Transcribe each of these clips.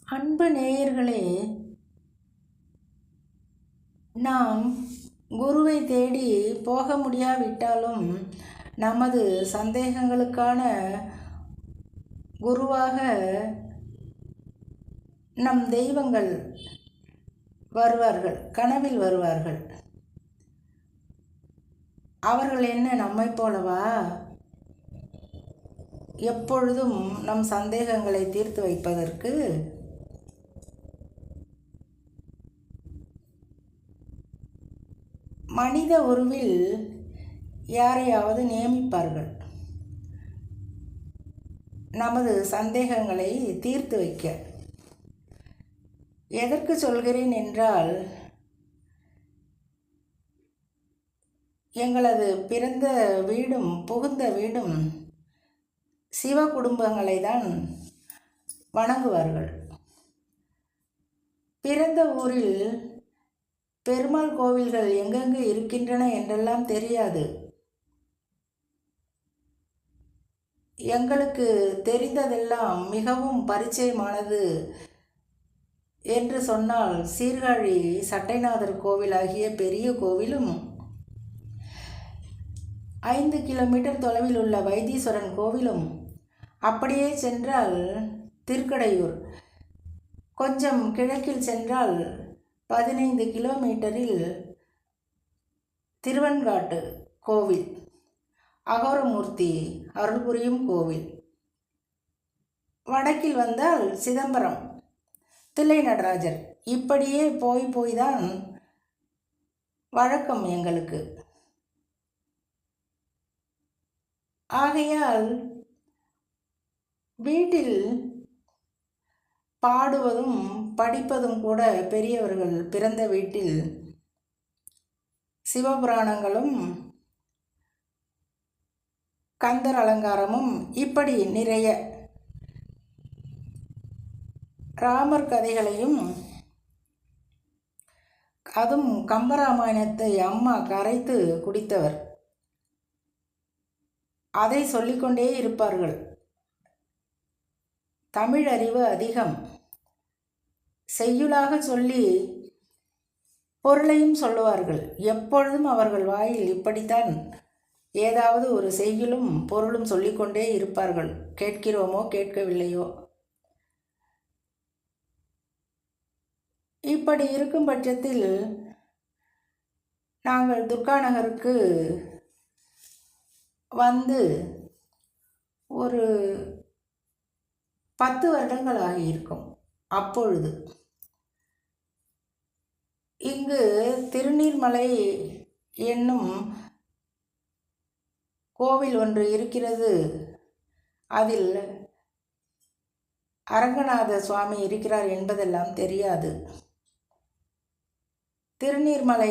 அன்பு நேயர்களே, நாம் குருவை தேடி போக முடியாவிட்டாலும் நமது சந்தேகங்களுக்கான குருவாக நம் தெய்வங்கள் வருவார்கள், கனவில் வருவார்கள். அவர்கள் என்ன நம்மை போலவா எப்பொழுதும் நம் சந்தேகங்களை தீர்த்து வைப்பதற்கு? மனித உருவில் யாரையாவது நியமிப்பார்கள் நமது சந்தேகங்களை தீர்த்து வைக்க. எதற்கு சொல்கிறேன் என்றால், எங்களது பிறந்த வீடும் புகுந்த வீடும் சிவ குடும்பங்களை தான் வணங்குவார்கள். பிறந்த ஊரில் பெருமாள் கோவில்கள் எங்கெங்கு இருக்கின்றன என்றெல்லாம் தெரியாது. எங்களுக்கு தெரிந்ததெல்லாம் மிகவும் பரிச்சயமானது என்று சொன்னால் சீர்காழி சட்டைநாதர் கோவில் ஆகிய பெரிய கோவிலும், 5 கிலோமீட்டர் தொலைவில் உள்ள வைத்தீஸ்வரன் கோவிலும், அப்படியே சென்றால் திருக்கடையூர், கொஞ்சம் கிழக்கில் சென்றால் 15 கிலோமீட்டரில் திருவெண்காட்டு கோவில், அகோரமூர்த்தி அருள் புரியும் கோவில், வடக்கில் வந்தால் சிதம்பரம், தில்லை நடராஜர், இப்படியே போய் தான் வழக்கம் எங்களுக்கு. ஆகையால் வீட்டில் பாடுவதும் படிப்பதும் கூட பெரியவர்கள் பிறந்த வீட்டில் சிவபுராணங்களும் கந்தர் அலங்காரமும் இப்படி நிறைய ராமர் கதைகளையும், அதுவும் கம்பராமாயணத்தை அம்மா கரைத்து குடித்தவர், அதை சொல்லிக்கொண்டே இருப்பார்கள். தமிழ் அறிவு அதிகம். செய்யுளாக சொல்லி பொருளையும் சொல்லுவார்கள். எப்பொழுதும் அவர்கள் வாயில் இப்படித்தான் ஏதாவது ஒரு செய்யுளும் பொருளும் சொல்லிக்கொண்டே இருப்பார்கள். கேட்கிறோமோ கேட்கவில்லையோ. இப்படி இருக்கும் பட்சத்தில் நாங்கள் துர்கா நகருக்கு வந்து ஒரு 10 வருடங்கள் ஆகியிருக்கும். அப்பொழுது இங்கு திருநீர்மலை என்னும் கோவில் ஒன்று இருக்கிறது. அதில் அரங்கநாத சுவாமி இருக்கிறார் என்பதெல்லாம் தெரியாது. திருநீர்மலை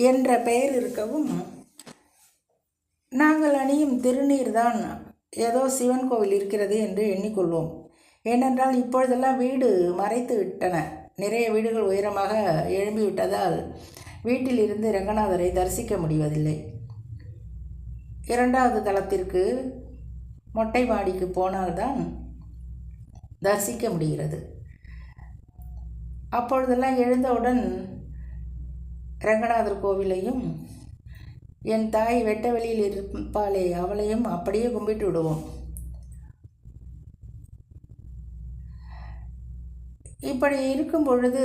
என்ற பெயர் இருக்கவும் நாங்கள் அணியும் திருநீர் தான் ஏதோ சிவன் கோவில் இருக்கிறது என்று எண்ணிக்கொள்வோம். ஏனென்றால் இப்பொழுதெல்லாம் வீடு மறைத்து விட்டன. நிறைய வீடுகள் உயரமாக எழும்பிவிட்டதால் வீட்டில் இருந்து ரங்கநாதரை தரிசிக்க முடிவதில்லை. 2வது தளத்திற்கு மொட்டை மாடிக்கு போனால்தான் தரிசிக்க முடிகிறது. அப்பொழுதெல்லாம் எழுந்தவுடன் ரங்கநாதர் கோவிலையும், என் தாய் வெட்ட வெளியில் இருப்பாளே அவளையும் அப்படியே கும்பிட்டு விடுவோம். இப்படி இருக்கும் பொழுது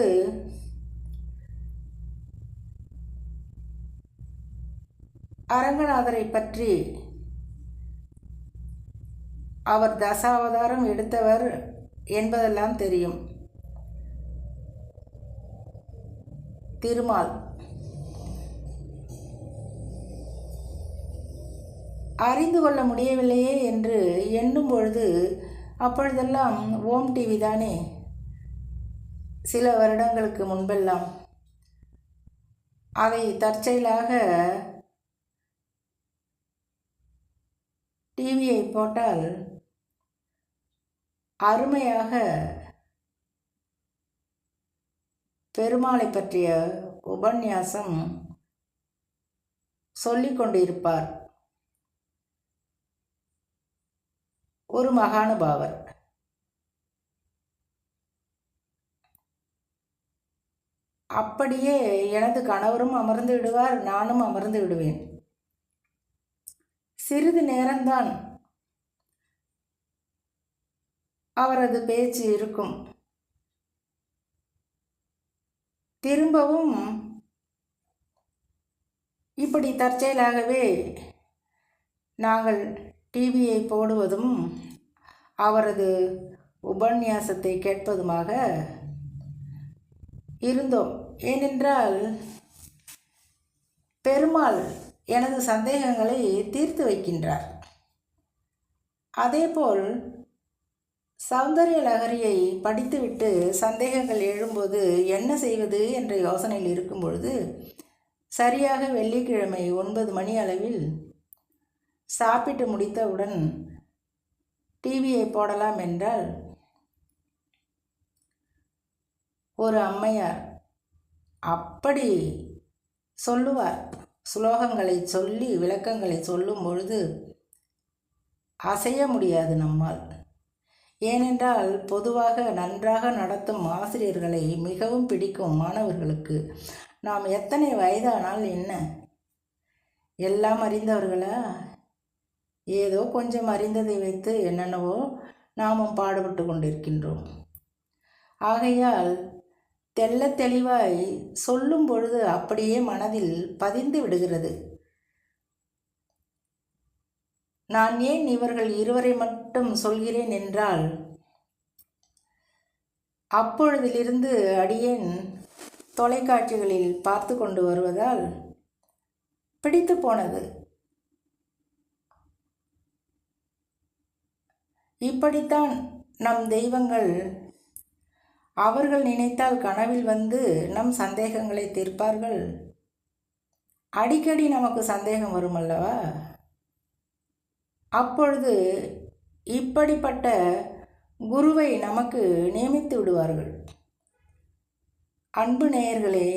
அரங்கநாதரை பற்றி, அவர் தசாவதாரம் எடுத்தவர் என்பதெல்லாம் தெரியும். திருமால் அறிந்து கொள்ள முடியவில்லையே என்று எண்ணும் பொழுது, அப்பொழுதெல்லாம் ஓம் டிவி தானே சில வருடங்களுக்கு முன்பெல்லாம். அதை தற்செயலாக டிவியை போட்டால் அருமையாக பெருமாளை பற்றிய உபன்யாசம் சொல்லிக் கொண்டிருப்பார் ஒரு மகானுபாவர். அப்படியே எனது கணவரும் அமர்ந்து விடுவார், நானும் அமர்ந்து விடுவேன். சிறிது நேரம்தான் அவரது பேச்சு இருக்கும். திரும்பவும் இப்படி தற்செயலாகவே நாங்கள் டிவியை போடுவதும் அவரது உபன்யாசத்தை கேட்பதுமாக இருந்தோம். ஏனென்றால் பெருமாள் எனது சந்தேகங்களை தீர்த்து வைக்கின்றார். அதேபோல் சௌந்தரிய லகரியை படித்துவிட்டு சந்தேகங்கள் எழும்போது என்ன செய்வது என்ற யோசனையில் இருக்கும் பொழுது சரியாக வெள்ளிக்கிழமை 9 மணி அளவில் சாப்பிட்டு முடித்தவுடன் டிவியை போடலாம் என்றால் ஒரு அம்மையார் அப்படி சொல்லுவார். சுலோகங்களை சொல்லி விளக்கங்களை சொல்லும் பொழுது அசைய முடியாது நம்மால். ஏனென்றால் பொதுவாக நன்றாக நடத்தும் ஆசிரியர்களை மிகவும் பிடிக்கும் மாணவர்களுக்கு. நாம் எத்தனை வயதானால் என்ன, எல்லாம் அறிந்தவர்களா? ஏதோ கொஞ்சம் அறிந்ததை வைத்து என்னென்னவோ நாமும் பாடுபட்டு கொண்டிருக்கின்றோம். ஆகையால் தெள்ள தெளிவாய் சொல்லும் பொழுது அப்படியே மனதில் பதிந்து விடுகிறது. நான் ஏன் இவர்கள் இருவரை மட்டும் சொல்கிறேன் என்றால், அப்பொழுதிலிருந்து அடியேன் தொலைக்காட்சிகளில் பார்த்து கொண்டு வருவதால் பிடித்து போனது. இப்படித்தான் நம் தெய்வங்கள் அவர்கள் நினைத்தால் கனவில் வந்து நம் சந்தேகங்களை தீர்ப்பார்கள். அடிக்கடி நமக்கு சந்தேகம் வரும் அல்லவா? அப்பொழுது இப்படிப்பட்ட குருவை நமக்கு நியமித்து விடுவார்கள். அன்பு நேயர்களே,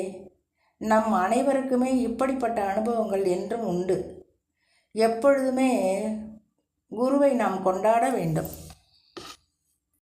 நம் அனைவருக்குமே இப்படிப்பட்ட அனுபவங்கள் என்றும் உண்டு. எப்பொழுதுமே குருவை நாம் கொண்டாட வேண்டும்.